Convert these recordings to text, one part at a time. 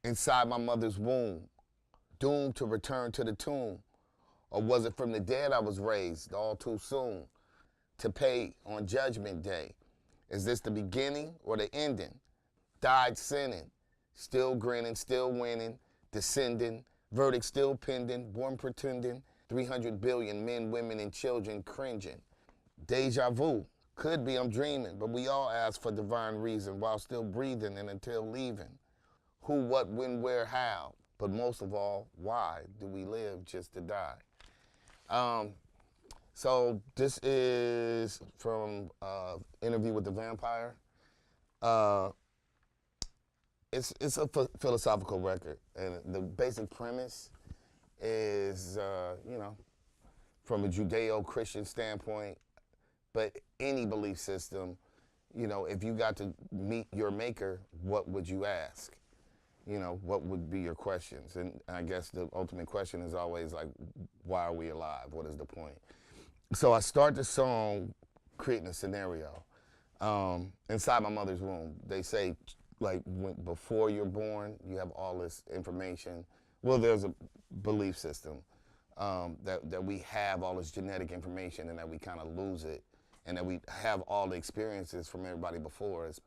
inside my mother's womb, doomed to return to the tomb? Or was it from the dead I was raised all too soon to pay on Judgment Day? Is this the beginning or the ending? Died sinning, still grinning, still winning, descending, verdict still pending, born pretending, 300 billion men, women, and children cringing. Deja vu, could be I'm dreaming, but we all ask for divine reason while still breathing and until leaving. Who, what, when, where, how, but most of all, why do we live just to die? Um, so this is from Interview with the Vampire. It's a philosophical record, and the basic premise is, from a Judeo-Christian standpoint, but any belief system, if you got to meet your maker, what would you ask? What would be your questions? And I guess the ultimate question is always like, why are we alive? What is the point? So I start the song creating a scenario. Inside my mother's womb, they say, like, before you're born, you have all this information. Well, there's a belief system that we have all this genetic information and that we kind of lose it, and that we have all the experiences from everybody before us,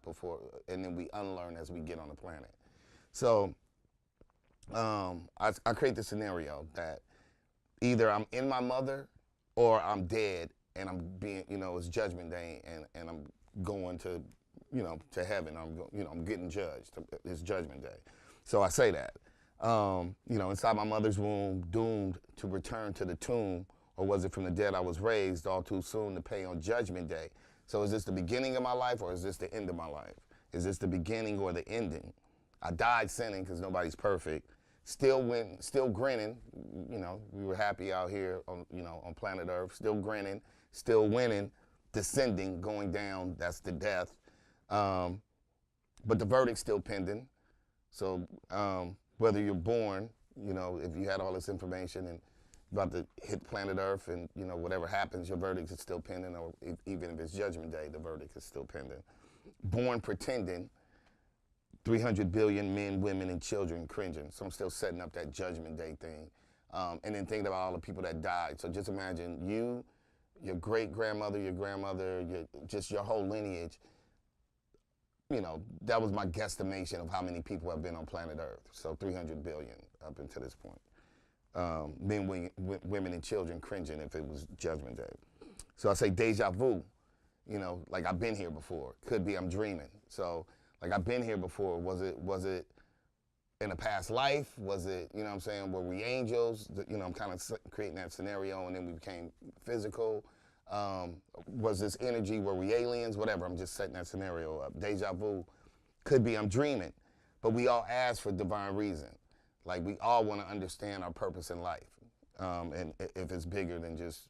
and then we unlearn as we get on the planet. So I create the scenario that either I'm in my mother or I'm dead and I'm being, it's Judgment Day and I'm going to, to heaven. I'm getting judged. It's Judgment Day. So I say that. Inside my mother's womb, doomed to return to the tomb, or was it from the dead I was raised all too soon to pay on Judgment Day? So is this the beginning of my life or is this the end of my life? Is this the beginning or the ending? I died sinning because nobody's perfect. Still grinning. We were happy out here on planet Earth. Still grinning, still winning, descending, going down. That's the death. But the verdict's still pending. So whether you're born, if you had all this information and about to hit planet Earth and whatever happens, your verdict is still pending. Or even if it's Judgment Day, the verdict is still pending. Born pretending. 300 billion men, women, and children cringing. So I'm still setting up that Judgment Day thing. And then thinking about all the people that died. So just imagine you, your great-grandmother, your grandmother, just your whole lineage. That was my guesstimation of how many people have been on planet Earth. So 300 billion up until this point. Men, women, and children cringing if it was Judgment Day. So I say deja vu, like I've been here before. Could be I'm dreaming. So like I've been here before. Was it in a past life? Was it, were we angels? I'm kind of creating that scenario and then we became physical. Was this energy, were we aliens? Whatever, I'm just setting that scenario up. Deja vu, could be I'm dreaming. But we all ask for divine reason. Like we all want to understand our purpose in life. And if it's bigger than just,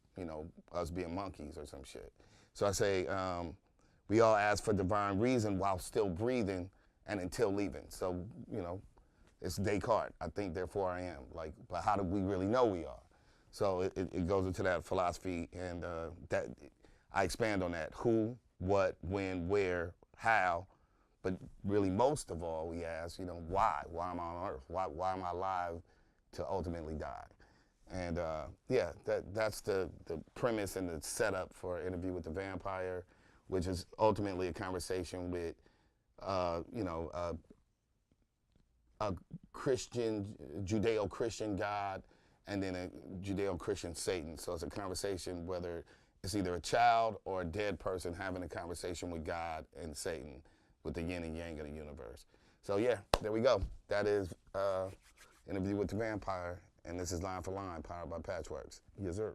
us being monkeys or some shit. So I say, we all ask for divine reason while still breathing and until leaving. So, it's Descartes. I think, therefore I am. Like, but how do we really know we are? So it goes into that philosophy, and that I expand on that. Who, what, when, where, how. But really, most of all, we ask, why? Why am I on Earth? Why am I alive to ultimately die? And that's the premise and the setup for Interview with the Vampire, which is ultimately a conversation with, a Christian, Judeo-Christian God, and then a Judeo-Christian Satan. So it's a conversation whether it's either a child or a dead person having a conversation with God and Satan, with the yin and yang of the universe. So yeah, there we go. That is Interview with the Vampire, and this is Line for Line, powered by Patchworks. Yes, sir.